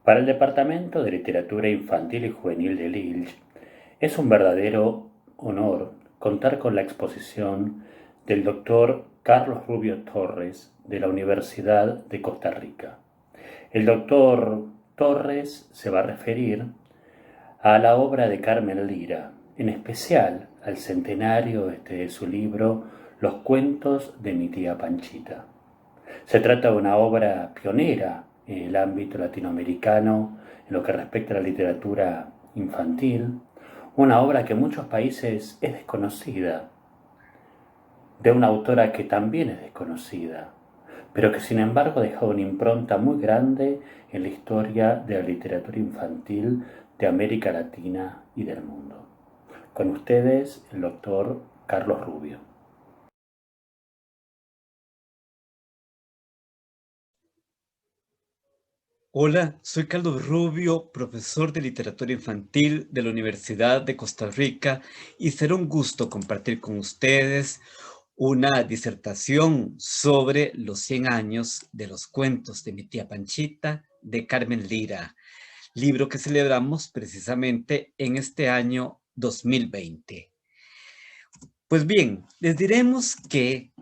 Para el Departamento de Literatura Infantil y Juvenil de Lille, es un verdadero honor contar con la exposición del doctor Carlos Rubio Torres de la Universidad de Costa Rica. El doctor Torres se va a referir a la obra de Carmen Lira, en especial al centenario de su libro Los cuentos de mi tía Panchita. Se trata de una obra pionera en el ámbito latinoamericano en lo que respecta a la literatura infantil, una obra que en muchos países es desconocida, de una autora que también es desconocida, pero que sin embargo ha dejado una impronta muy grande en la historia de la literatura infantil de América Latina y del mundo. Con ustedes, el doctor Carlos Rubio. Hola, soy Carlos Rubio, profesor de literatura infantil de la Universidad de Costa Rica, y será un gusto compartir con ustedes una disertación sobre los 100 años de los cuentos de mi tía Panchita de Carmen Lira, libro que celebramos precisamente en este año 2020. Pues bien, les diremos que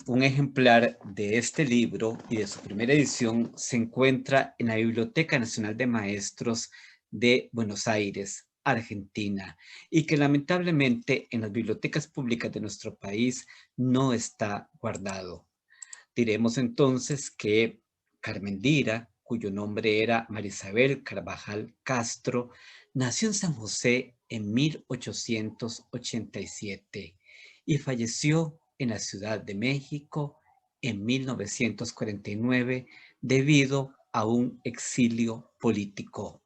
un ejemplar de este libro y de su primera edición se encuentra en la Biblioteca Nacional de Maestros de Buenos Aires, Argentina, y que lamentablemente en las bibliotecas públicas de nuestro país no está guardado. Diremos entonces que Carmen Lira, cuyo nombre era Marisabel Carvajal Castro, nació en San José en 1887 y falleció en la Ciudad de México en 1949 debido a un exilio político.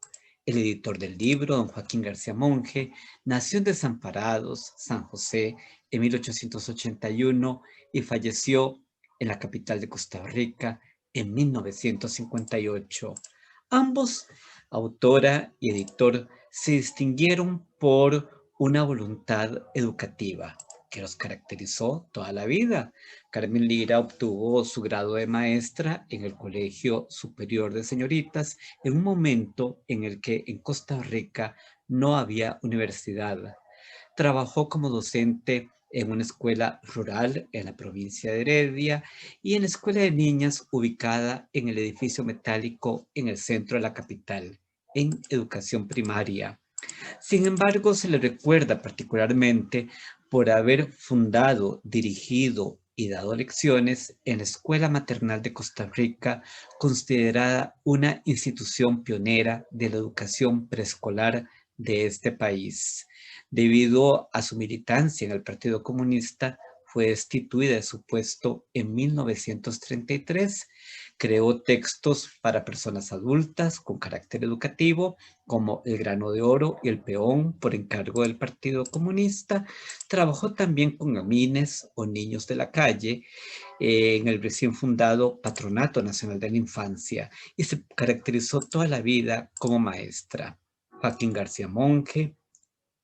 El editor del libro, don Joaquín García Monge, nació en Desamparados, San José, en 1881 y falleció en la capital de Costa Rica en 1958. Ambos, autora y editor, se distinguieron por una voluntad educativa que los caracterizó toda la vida. Carmen Lira obtuvo su grado de maestra en el Colegio Superior de Señoritas en un momento en el que en Costa Rica no había universidad. Trabajó como docente en una escuela rural en la provincia de Heredia y en la escuela de niñas ubicada en el edificio metálico en el centro de la capital, en educación primaria. Sin embargo, se le recuerda particularmente por haber fundado, dirigido y dado lecciones en la Escuela Maternal de Costa Rica, considerada una institución pionera de la educación preescolar de este país. Debido a su militancia en el Partido Comunista, fue destituida de su puesto en 1933. Creó textos para personas adultas con carácter educativo, como El grano de oro y El peón, por encargo del Partido Comunista. Trabajó también con amines o niños de la calle en el recién fundado Patronato Nacional de la Infancia y se caracterizó toda la vida como maestra. Joaquín García Monge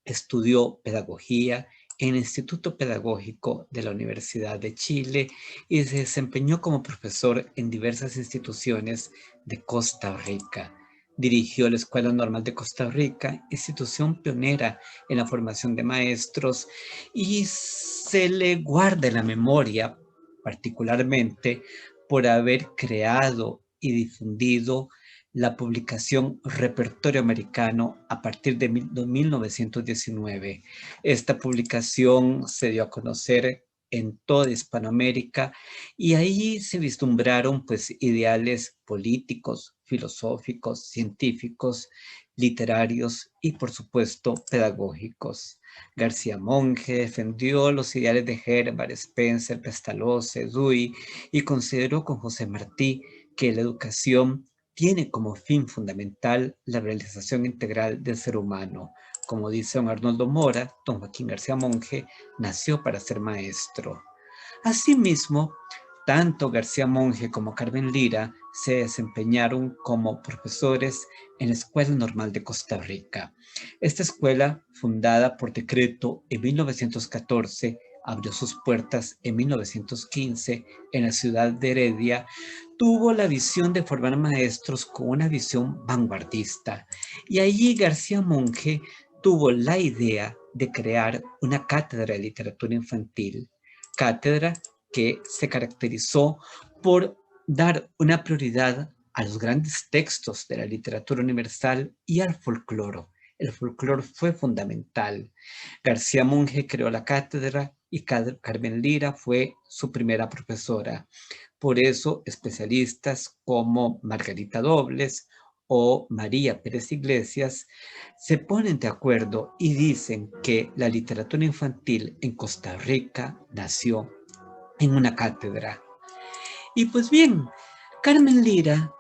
estudió pedagogía en el Instituto Pedagógico de la Universidad de Chile y se desempeñó como profesor en diversas instituciones de Costa Rica. Dirigió la Escuela Normal de Costa Rica, institución pionera en la formación de maestros, y se le guarda en la memoria particularmente por haber creado y difundido la publicación Repertorio Americano a partir de 1919. Esta publicación se dio a conocer en toda Hispanoamérica y ahí se vislumbraron pues ideales políticos, filosóficos, científicos, literarios y por supuesto pedagógicos. García Monge defendió los ideales de Herbert Spencer, Pestalozzi, Dewey y consideró con José Martí que la educación tiene como fin fundamental la realización integral del ser humano. Como dice don Arnoldo Mora, don Joaquín García Monge nació para ser maestro. Asimismo, tanto García Monge como Carmen Lira se desempeñaron como profesores en la Escuela Normal de Costa Rica. Esta escuela, fundada por decreto en 1914, abrió sus puertas en 1915 en la ciudad de Heredia, tuvo la visión de formar maestros con una visión vanguardista. Y allí García Monge tuvo la idea de crear una cátedra de literatura infantil, cátedra que se caracterizó por dar una prioridad a los grandes textos de la literatura universal y al folclore. El folclore fue fundamental. García Monge creó la cátedra y Carmen Lira fue su primera profesora. Por eso, especialistas como Margarita Dobles o María Pérez Iglesias se ponen de acuerdo y dicen que la literatura infantil en Costa Rica nació en una cátedra. Y pues bien, Carmen Lira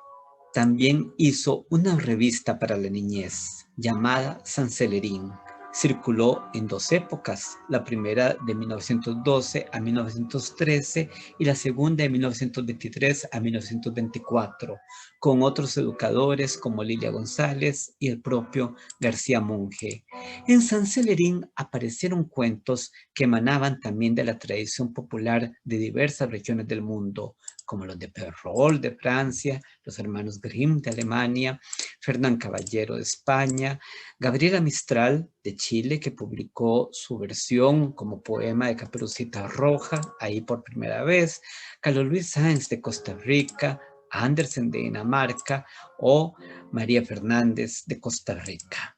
también hizo una revista para la niñez llamada Sanselerín. Circuló en dos épocas, la primera de 1912 a 1913 y la segunda de 1923 a 1924, con otros educadores como Lilia González y el propio García Monge. En Sanselerín aparecieron cuentos que emanaban también de la tradición popular de diversas regiones del mundo, como los de Perrault de Francia, los hermanos Grimm de Alemania, Fernán Caballero de España, Gabriela Mistral de Chile, que publicó su versión como poema de Caperucita Roja, ahí por primera vez, Carlos Luis Sáenz de Costa Rica, Andersen de Dinamarca o María Fernández de Costa Rica.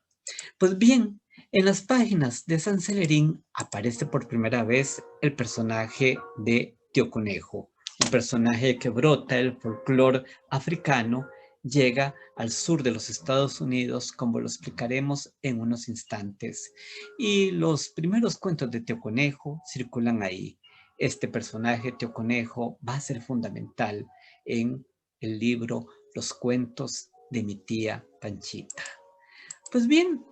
Pues bien, en las páginas de San Celerín aparece por primera vez el personaje de Tío Conejo, un personaje que brota del folclore africano, llega al sur de los Estados Unidos, como lo explicaremos en unos instantes. Y los primeros cuentos de Tío Conejo circulan ahí. Este personaje, Tío Conejo, va a ser fundamental en el libro Los cuentos de mi tía Panchita. Pues bien,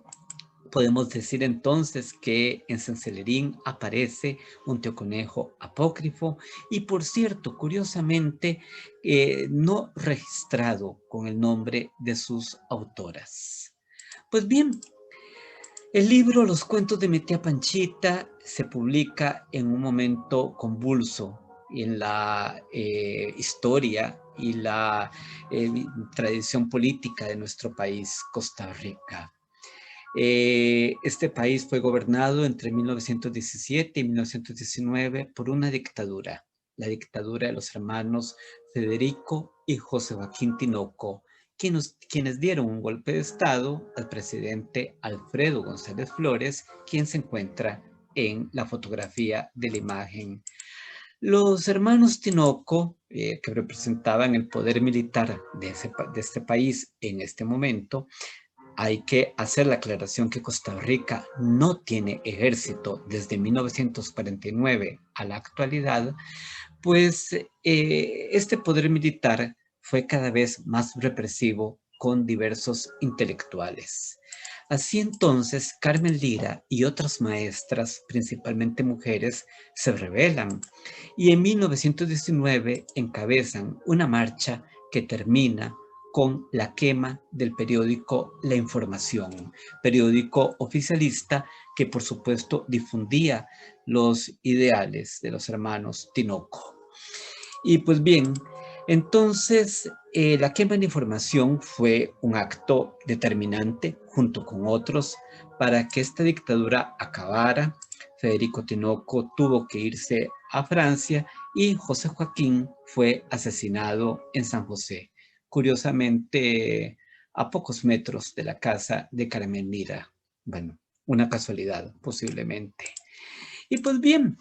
podemos decir entonces que en Sanselerín aparece un Tío Conejo apócrifo y, por cierto, curiosamente, no registrado con el nombre de sus autoras. Pues bien, el libro Los cuentos de mi tía Panchita se publica en un momento convulso en la historia y la tradición política de nuestro país, Costa Rica. Este país fue gobernado entre 1917 y 1919 por una dictadura, la dictadura de los hermanos Federico y José Joaquín Tinoco, quienes dieron un golpe de Estado al presidente Alfredo González Flores, quien se encuentra en la fotografía de la imagen. Los hermanos Tinoco, que representaban el poder militar de este país en este momento, hay que hacer la aclaración que Costa Rica no tiene ejército desde 1949 a la actualidad, pues este poder militar fue cada vez más represivo con diversos intelectuales. Así entonces, Carmen Lira y otras maestras, principalmente mujeres, se rebelan y en 1919 encabezan una marcha que termina con la quema del periódico La Información, periódico oficialista que por supuesto difundía los ideales de los hermanos Tinoco. Y pues bien, entonces la quema de información fue un acto determinante junto con otros para que esta dictadura acabara. Federico Tinoco tuvo que irse a Francia y José Joaquín fue asesinado en San José, curiosamente a pocos metros de la casa de Carmen Lira. Bueno, una casualidad posiblemente. Y pues bien,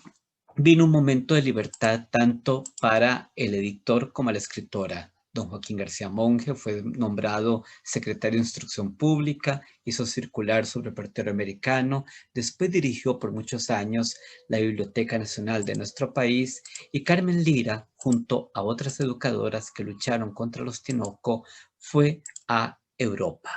vino un momento de libertad tanto para el editor como la escritora. Don Joaquín García Monge fue nombrado secretario de Instrucción Pública, hizo circular su repertorio americano, después dirigió por muchos años la Biblioteca Nacional de nuestro país y Carmen Lira, junto a otras educadoras que lucharon contra los Tinoco, fue a Europa.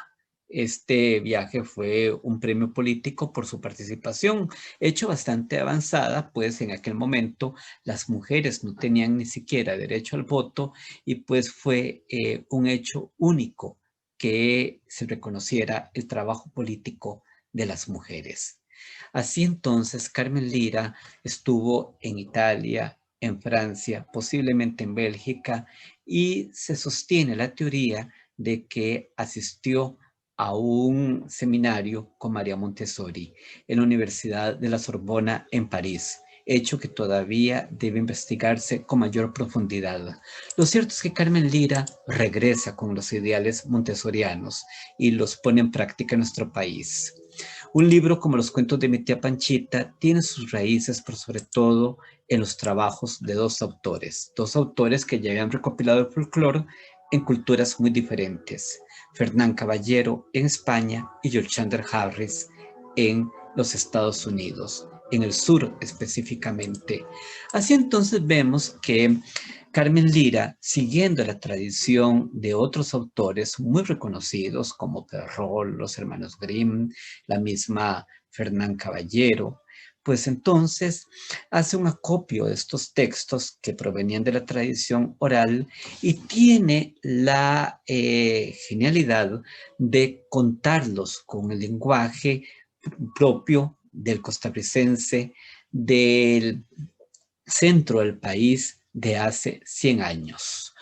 Este viaje fue un premio político por su participación, hecho bastante avanzada, pues en aquel momento las mujeres no tenían ni siquiera derecho al voto y pues fue un hecho único que se reconociera el trabajo político de las mujeres. Así entonces, Carmen Lira estuvo en Italia, en Francia, posiblemente en Bélgica, y se sostiene la teoría de que asistió a un seminario con María Montessori en la Universidad de la Sorbona en París, hecho que todavía debe investigarse con mayor profundidad. Lo cierto es que Carmen Lira regresa con los ideales montessorianos y los pone en práctica en nuestro país. Un libro como Los cuentos de mi tía Panchita tiene sus raíces, por sobre todo, en los trabajos de dos autores que ya habían recopilado el folclore en culturas muy diferentes. Fernán Caballero en España y Yolchander Harris en los Estados Unidos, en el sur específicamente. Así entonces vemos que Carmen Lira, siguiendo la tradición de otros autores muy reconocidos como Perrault, los hermanos Grimm, la misma Fernán Caballero, pues entonces hace un acopio de estos textos que provenían de la tradición oral y tiene la genialidad de contarlos con el lenguaje propio del costarricense, del centro del país de hace 100 años.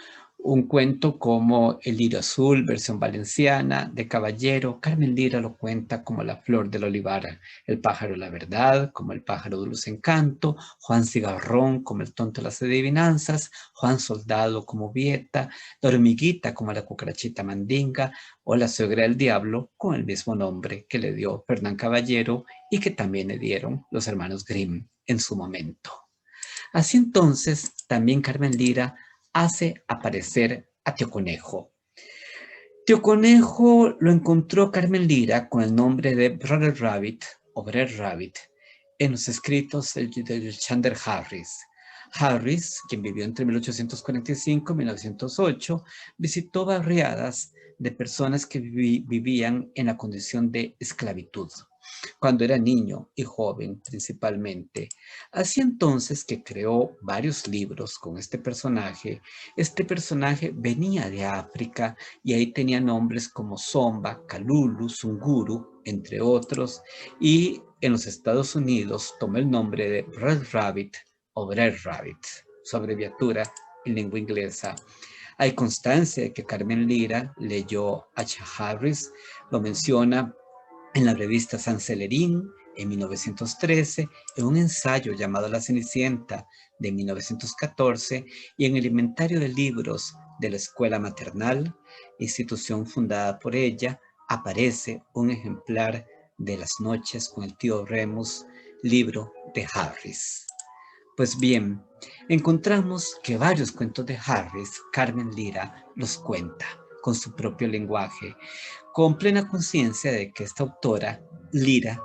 Un cuento como El lirio azul, versión valenciana, de Caballero, Carmen Lira lo cuenta como La flor del olivar, El pájaro de la verdad, como El pájaro de luz encanto, Juan Cigarrón como El tonto de las adivinanzas, Juan Soldado como Vieta, La hormiguita como La cucarachita mandinga, o La suegra del diablo con el mismo nombre que le dio Fernán Caballero y que también le dieron los hermanos Grimm en su momento. Así entonces, también Carmen Lira hace aparecer a Tío Conejo. Tío Conejo lo encontró Carmen Lira con el nombre de Brother Rabbit o Brer Rabbit en los escritos de Chander Harris. Harris, quien vivió entre 1845 y 1908, visitó barriadas de personas que vivían en la condición de esclavitud cuando era niño y joven principalmente. Así entonces que creó varios libros con este personaje. Este personaje venía de África y ahí tenía nombres como Zomba, Kalulu, Sunguru, entre otros, y en los Estados Unidos tomó el nombre de Red Rabbit o Brer Rabbit, su abreviatura en lengua inglesa. Hay constancia de que Carmen Lira leyó a Harris, lo menciona en la revista San Celerín en 1913, en un ensayo llamado La Cenicienta de 1914 y en el inventario de libros de la Escuela Maternal, institución fundada por ella, aparece un ejemplar de Las noches con el tío Remus, libro de Harris. Pues bien, encontramos que varios cuentos de Harris, Carmen Lira los cuenta con su propio lenguaje, con plena conciencia de que esta autora, Lira,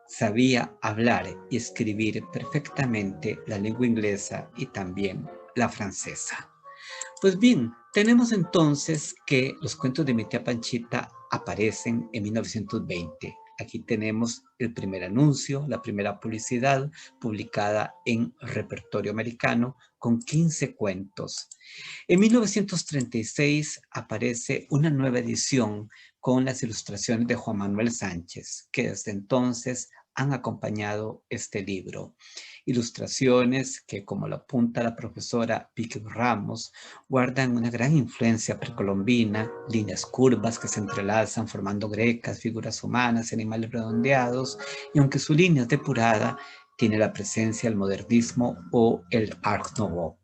sabía hablar y escribir perfectamente la lengua inglesa y también la francesa. Pues bien, tenemos entonces que los cuentos de mi tía Panchita aparecen en 1920. Aquí tenemos el primer anuncio, la primera publicidad publicada en Repertorio Americano con 15 cuentos. En 1936 aparece una nueva edición con las ilustraciones de Juan Manuel Sánchez, que desde entonces han acompañado este libro. Ilustraciones que, como lo apunta la profesora Vicky Ramos, guardan una gran influencia precolombina, líneas curvas que se entrelazan formando grecas, figuras humanas, animales redondeados, y aunque su línea es depurada, tiene la presencia del modernismo o el Art Nouveau.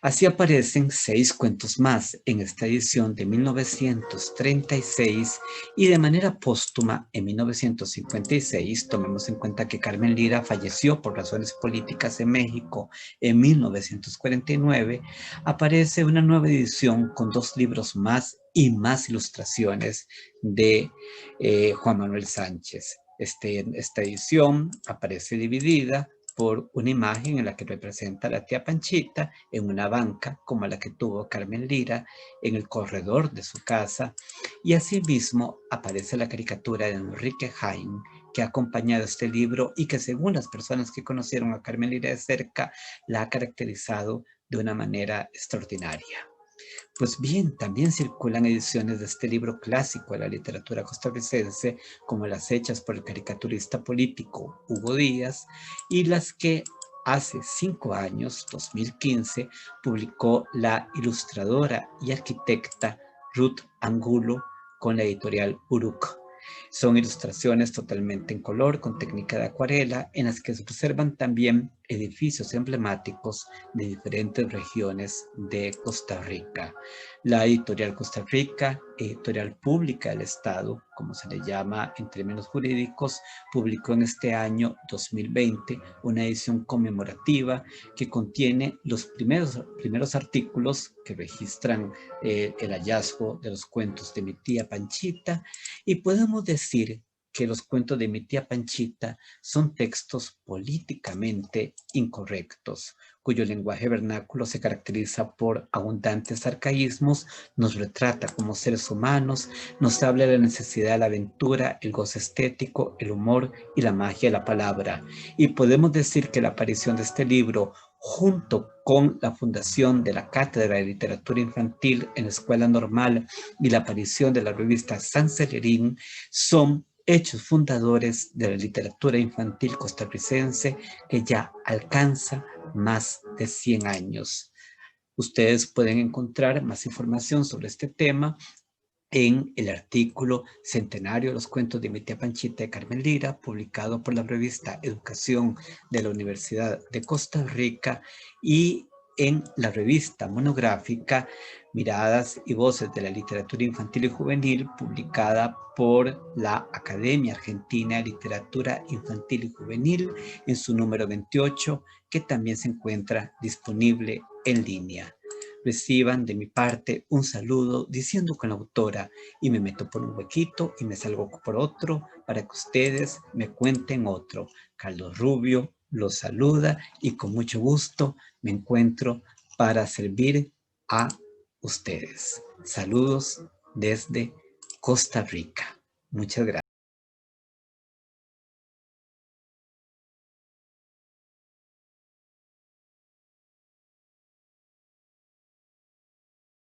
Así aparecen 6 cuentos más en esta edición de 1936 y de manera póstuma en 1956. Tomemos en cuenta que Carmen Lira falleció por razones políticas en México en 1949. Aparece una nueva edición con 2 libros más y más ilustraciones de Juan Manuel Sánchez. Esta edición aparece dividida por una imagen en la que representa a la tía Panchita en una banca como la que tuvo Carmen Lira en el corredor de su casa, y asimismo aparece la caricatura de Enrique Jaén que ha acompañado este libro y que, según las personas que conocieron a Carmen Lira de cerca, la ha caracterizado de una manera extraordinaria. Pues bien, también circulan ediciones de este libro clásico de la literatura costarricense, como las hechas por el caricaturista político Hugo Díaz, y las que hace 5 años, 2015, publicó la ilustradora y arquitecta Ruth Angulo con la editorial Uruk. Son ilustraciones totalmente en color, con técnica de acuarela, en las que se observan también edificios emblemáticos de diferentes regiones de Costa Rica. La editorial Costa Rica, editorial pública del Estado, como se le llama en términos jurídicos, publicó en este año 2020 una edición conmemorativa que contiene los primeros artículos que registran el hallazgo de los cuentos de mi tía Panchita, y podemos decir que los cuentos de mi tía Panchita son textos políticamente incorrectos, cuyo lenguaje vernáculo se caracteriza por abundantes arcaísmos, nos retrata como seres humanos, nos habla de la necesidad de la aventura, el goce estético, el humor y la magia de la palabra. Y podemos decir que la aparición de este libro, junto con la fundación de la Cátedra de Literatura Infantil en la Escuela Normal y la aparición de la revista San Celerín, son hechos fundadores de la literatura infantil costarricense que ya alcanza más de 100 años. Ustedes pueden encontrar más información sobre este tema en el artículo Centenario de los cuentos de mi tía Panchita de Carmen Lira, publicado por la revista Educación de la Universidad de Costa Rica, y en la revista monográfica Miradas y Voces de la Literatura Infantil y Juvenil, publicada por la Academia Argentina de Literatura Infantil y Juvenil en su número 28, que también se encuentra disponible en línea. Reciban de mi parte un saludo diciendo con la autora, y me meto por un huequito y me salgo por otro para que ustedes me cuenten otro. Carlos Rubio los saluda y con mucho gusto me encuentro para servir a ustedes. Saludos desde Costa Rica. Muchas gracias.